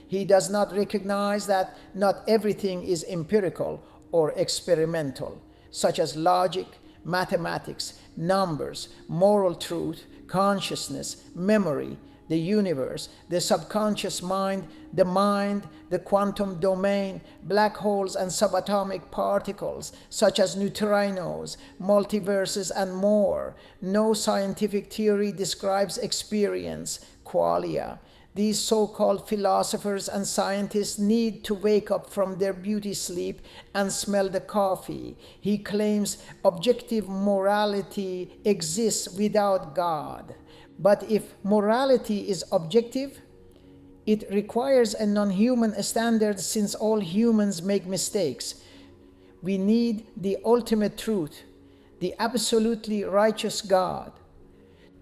He does not recognize that not everything is empirical or experimental, such as logic, mathematics, numbers, moral truth, consciousness, memory, the universe, the subconscious mind, the quantum domain, black holes and subatomic particles such as neutrinos, multiverses, and more. No scientific theory describes experience, qualia. These so-called philosophers and scientists need to wake up from their beauty sleep and smell the coffee. He claims objective morality exists without God. But if morality is objective, it requires a non-human standard since all humans make mistakes. We need the ultimate truth, the absolutely righteous God,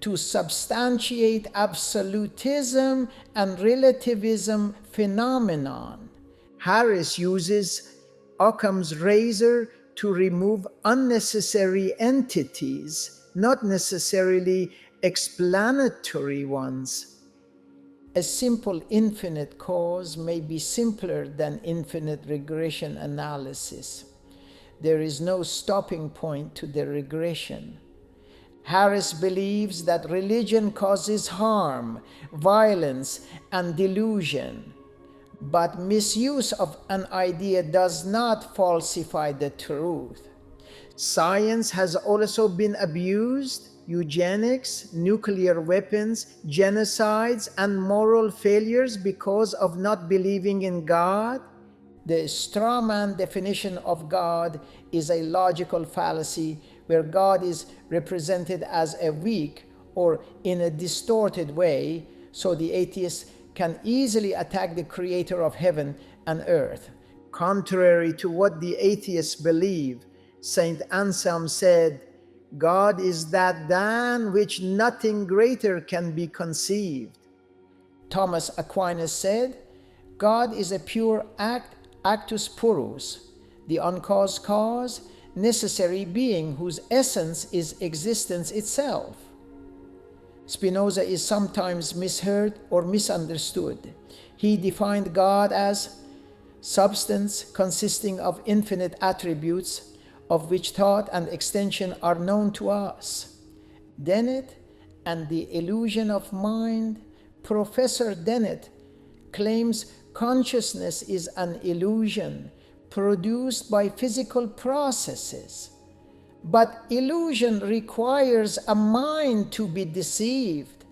to substantiate absolutism and relativism phenomenon. Harris uses Occam's razor to remove unnecessary entities, not necessarily explanatory ones. A simple infinite cause may be simpler than infinite regression analysis. There is no stopping point to the regression. Harris believes that religion causes harm, violence, and delusion, but misuse of an idea does not falsify the truth. Science has also been abused. Eugenics, nuclear weapons, genocides, and moral failures because of not believing in God. The straw man definition of God is a logical fallacy where God is represented as a weak or in a distorted way, so the atheist can easily attack the creator of heaven and earth. Contrary to what the atheists believe, Saint Anselm said, God is that than which nothing greater can be conceived. Thomas Aquinas said, God is a pure act, actus purus, the uncaused cause, necessary being whose essence is existence itself. Spinoza is sometimes misheard or misunderstood. He defined God as substance consisting of infinite attributes, of which thought and extension are known to us. Dennett and the Illusion of Mind. Professor Dennett claims consciousness is an illusion produced by physical processes. But illusion requires a mind to be deceived.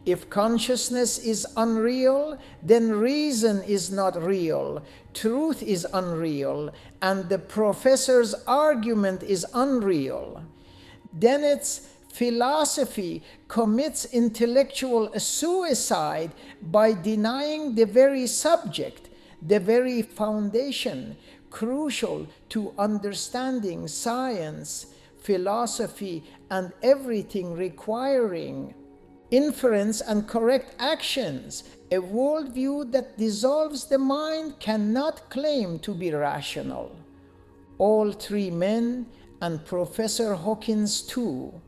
If consciousness is unreal, then reason is not real, truth is unreal, and the professor's argument is unreal. Dennett's philosophy commits intellectual suicide by denying the very subject, the very foundation, crucial to understanding science, philosophy, and everything requiring inference and correct actions. A worldview that dissolves the mind cannot claim to be rational. All three men and Professor Hawkins too,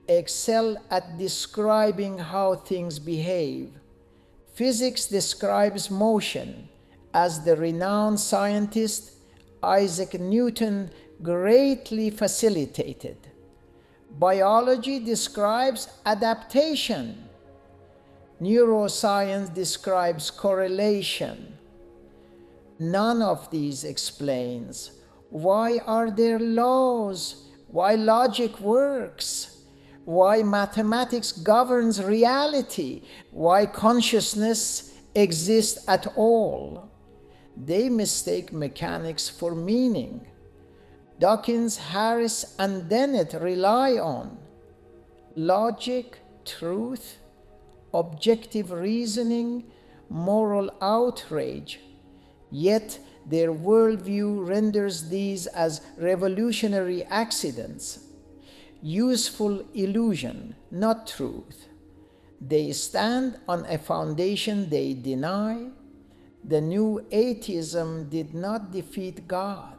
excel at describing how things behave. Physics describes motion, as the renowned scientist Isaac Newton greatly facilitated. Biology describes adaptation. Neuroscience describes correlation. None of these explains why are there laws, why logic works, why mathematics governs reality, why consciousness exists at all. They mistake mechanics for meaning. Dawkins, Harris, and Dennett rely on logic, truth, objective reasoning, moral outrage. Yet their worldview renders these as revolutionary accidents, useful illusion, not truth. They stand on a foundation they deny. The new atheism did not defeat God.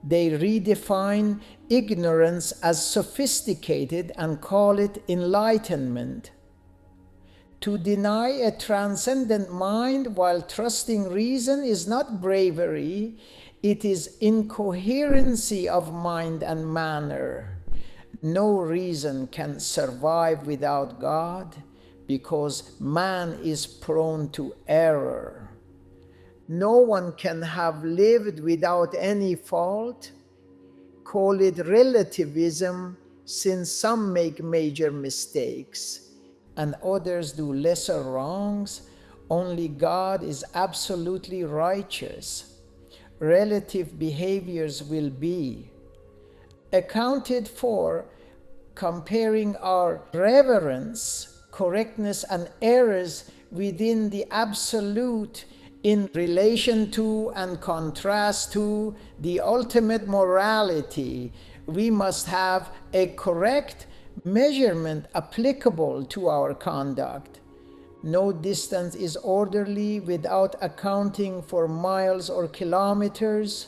They redefine ignorance as sophisticated and call it enlightenment. To deny a transcendent mind while trusting reason is not bravery, it is incoherency of mind and manner. No reason can survive without God because man is prone to error. No one can have lived without any fault. Call it relativism, since some make major mistakes and others do lesser wrongs. Only God is absolutely righteous. Relative behaviors will be accounted for, comparing our reverence, correctness, and errors within the absolute in relation to and contrast to the ultimate morality. We must have a correct measurement applicable to our conduct. No distance is orderly without accounting for miles or kilometers.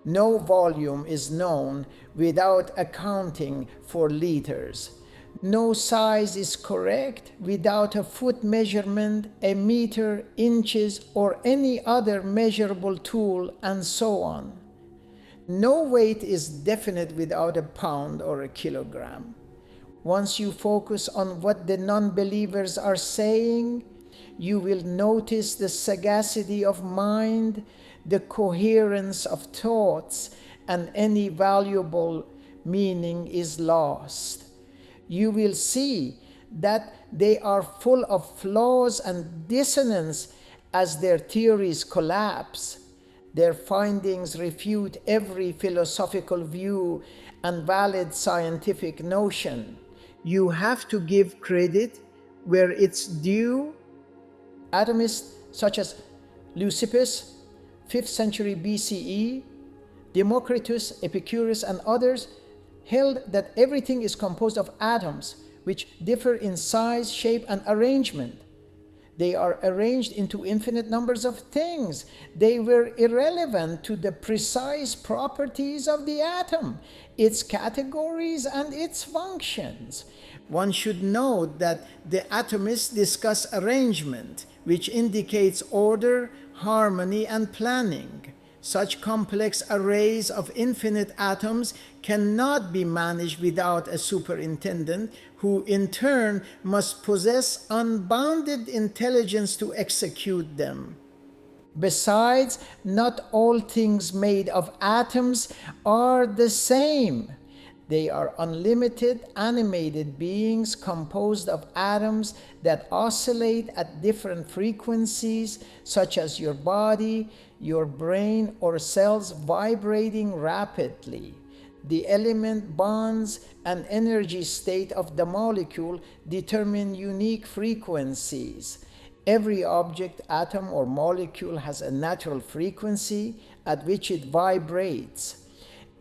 No volume is known without accounting for liters. No size is correct without a foot measurement, a meter, inches, or any other measurable tool, and so on. No weight is definite without a pound or a kilogram. Once you focus on what the non-believers are saying, you will notice the sagacity of mind, the coherence of thoughts, and any valuable meaning is lost. You will see that they are full of flaws and dissonance as their theories collapse. Their findings refute every philosophical view and valid scientific notion. You have to give credit where it's due. Atomists such as Leucippus, 5th century BCE, Democritus, Epicurus, and others held that everything is composed of atoms, which differ in size, shape, and arrangement. They are arranged into infinite numbers of things. They were irrelevant to the precise properties of the atom, its categories, and its functions. One should note that the atomists discuss arrangement, which indicates order, harmony, and planning. Such complex arrays of infinite atoms cannot be managed without a superintendent, who in turn must possess unbounded intelligence to execute them. Besides, not all things made of atoms are the same. They are unlimited, animated beings composed of atoms that oscillate at different frequencies, such as your body, your brain, or cells vibrating rapidly. The element bonds and energy state of the molecule determine unique frequencies. Every object, atom, or molecule has a natural frequency at which it vibrates.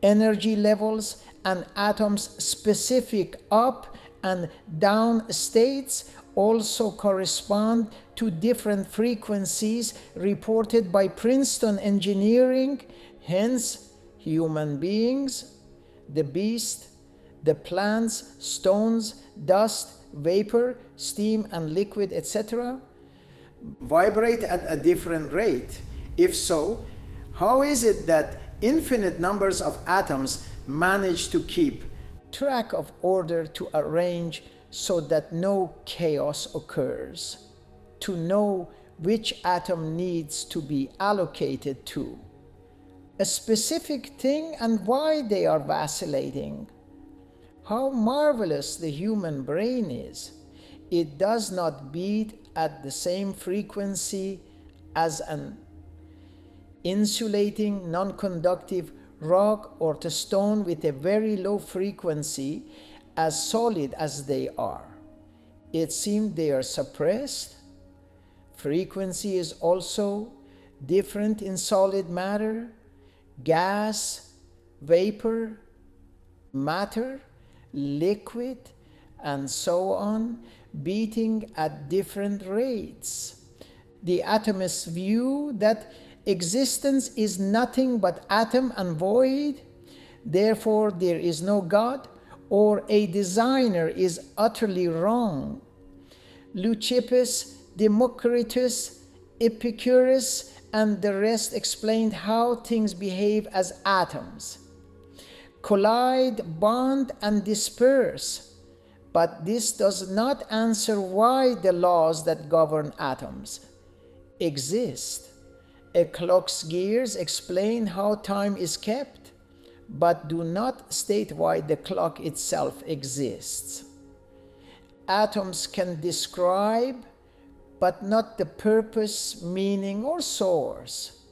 Energy levels and atoms' specific up and down states also correspond to different frequencies reported by Princeton Engineering. Hence, human beings, the beast, the plants, stones, dust, vapor, steam, and liquid, etc., vibrate at a different rate? If so, how is it that infinite numbers of atoms manage to keep track of order, to arrange so that no chaos occurs, to know which atom needs to be allocated to a specific thing and why they are vacillating? How marvelous the human brain is! It does not beat at the same frequency as an insulating, non-conductive rock or the stone with a very low frequency, as solid as they are. It seems they are suppressed. Frequency is also different in solid matter, gas, vapor, matter, liquid, and so on, beating at different rates. The atomist's view that existence is nothing but atom and void, therefore there is no God or a designer, is utterly wrong. Leucippus, Democritus, Epicurus, and the rest explained how things behave as atoms: collide, bond, and disperse. But this does not answer why the laws that govern atoms exist. A clock's gears explain how time is kept, but do not state why the clock itself exists. Atoms can describe, but not the purpose, meaning, or source.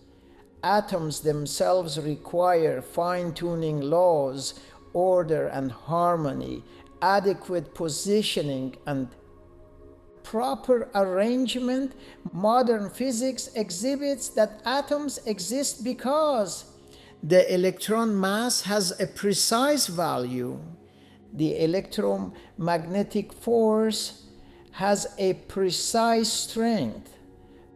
Atoms themselves require fine-tuning laws, order and harmony, adequate positioning, and proper arrangement. Modern physics exhibits that atoms exist because the electron mass has a precise value. The electromagnetic force has a precise strength.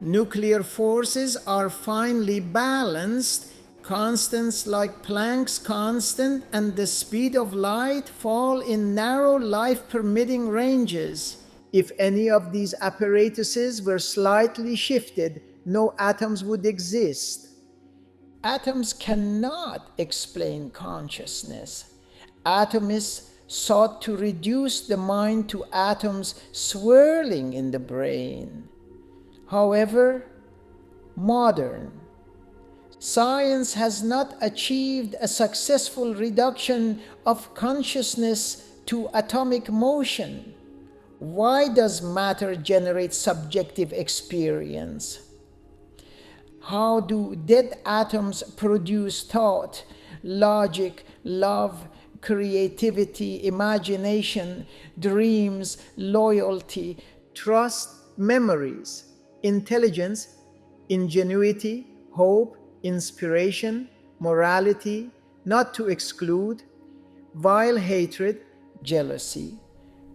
Nuclear forces are finely balanced. Constants like Planck's constant and the speed of light fall in narrow life-permitting ranges. If any of these apparatuses were slightly shifted, no atoms would exist. Atoms cannot explain consciousness. Atomists sought to reduce the mind to atoms swirling in the brain. However, modern science has not achieved a successful reduction of consciousness to atomic motion. Why does matter generate subjective experience? How do dead atoms produce thought, logic, love, creativity, imagination, dreams, loyalty, trust, memories, intelligence, ingenuity, hope, inspiration, morality, not to exclude, vile hatred, jealousy,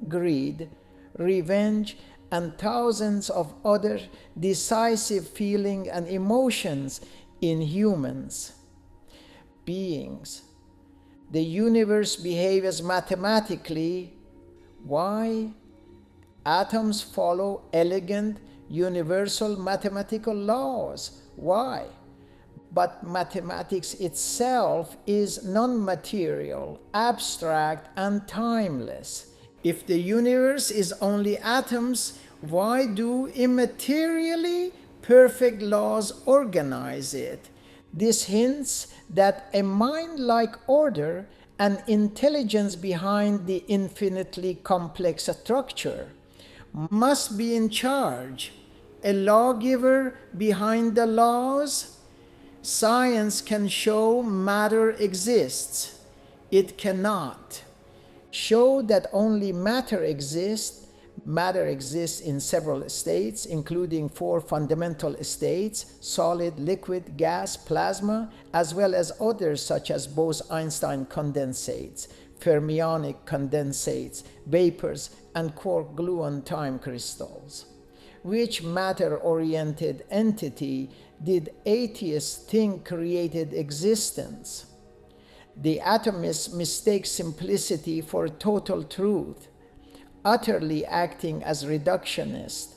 greed, revenge, and thousands of other decisive feelings and emotions in humans beings? The universe behaves mathematically. Why? Atoms follow elegant, universal mathematical laws. Why? But mathematics itself is non-material, abstract, and timeless. If the universe is only atoms, why do immaterially perfect laws organize it? This hints that a mind-like order, an intelligence behind the infinitely complex structure, must be in charge, a lawgiver behind the laws. Science can show matter exists. It cannot show that only matter exists. Matter exists in several states, including 4 fundamental states: solid, liquid, gas, plasma, as well as others such as Bose-Einstein condensates, fermionic condensates, vapors, and quark-gluon time crystals. Which matter-oriented entity did atheists think created existence? The atomists mistake simplicity for total truth, utterly acting as reductionists.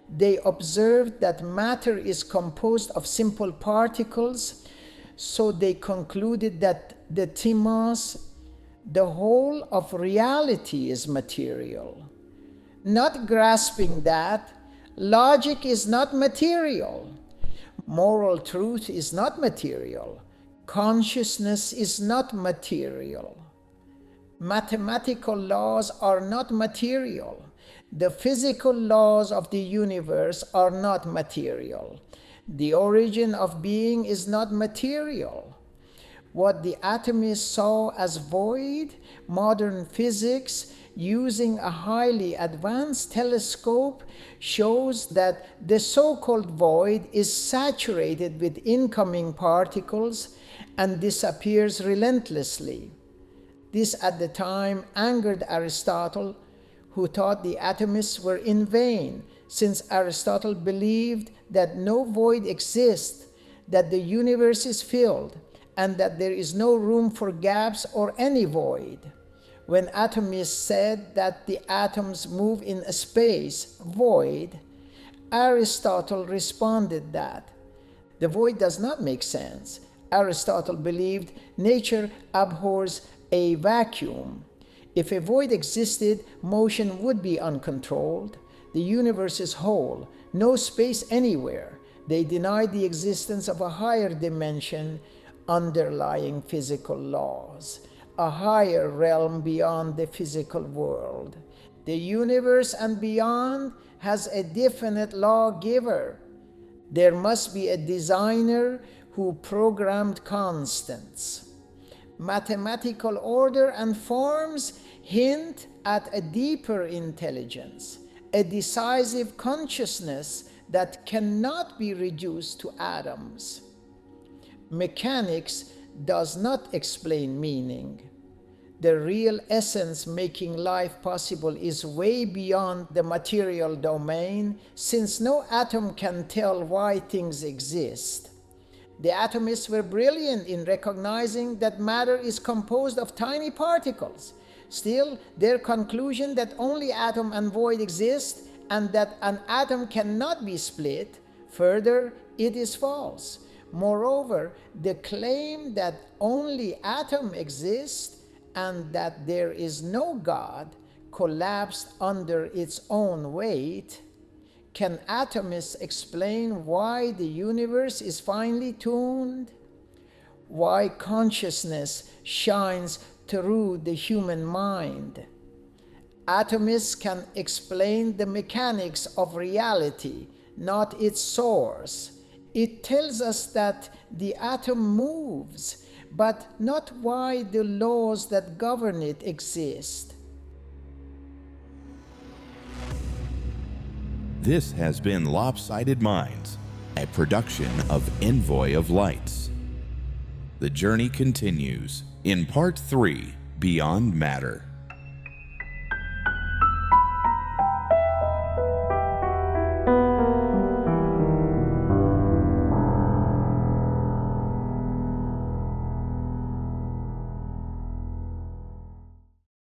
They observed that matter is composed of simple particles, so they concluded that the thymos, the whole of reality, is material. Not grasping that, logic is not material, moral truth is not material, consciousness is not material, mathematical laws are not material, the physical laws of the universe are not material, the origin of being is not material. What the atomists saw as void, modern physics, using a highly advanced telescope, shows that the so-called void is saturated with incoming particles and disappears relentlessly. This at the time angered Aristotle, who thought the atomists were in vain, since Aristotle believed that no void exists, that the universe is filled, and that there is no room for gaps or any void. When atomists said that the atoms move in a space, void, Aristotle responded that the void does not make sense. Aristotle believed nature abhors a vacuum. If a void existed, motion would be uncontrolled. The universe is whole, no space anywhere. They denied the existence of a higher dimension underlying physical laws, a higher realm beyond the physical world. The universe and beyond has a definite lawgiver. There must be a designer who programmed constants. Mathematical order and forms hint at a deeper intelligence, a decisive consciousness that cannot be reduced to atoms. Mechanics does not explain meaning. The real essence making life possible is way beyond the material domain, since no atom can tell why things exist. The atomists were brilliant in recognizing that matter is composed of tiny particles. Still, their conclusion that only atom and void exist and that an atom cannot be split, further, it is false. Moreover, the claim that only atom exists and that there is no God collapsed under its own weight. Can atomists explain why the universe is finely tuned? Why consciousness shines through the human mind? Atomists can explain the mechanics of reality, not its source. It tells us that the atom moves, but not why the laws that govern it exist. This has been Lopsided Minds, a production of Envoy of Lights. The journey continues in Part 3, Beyond Matter.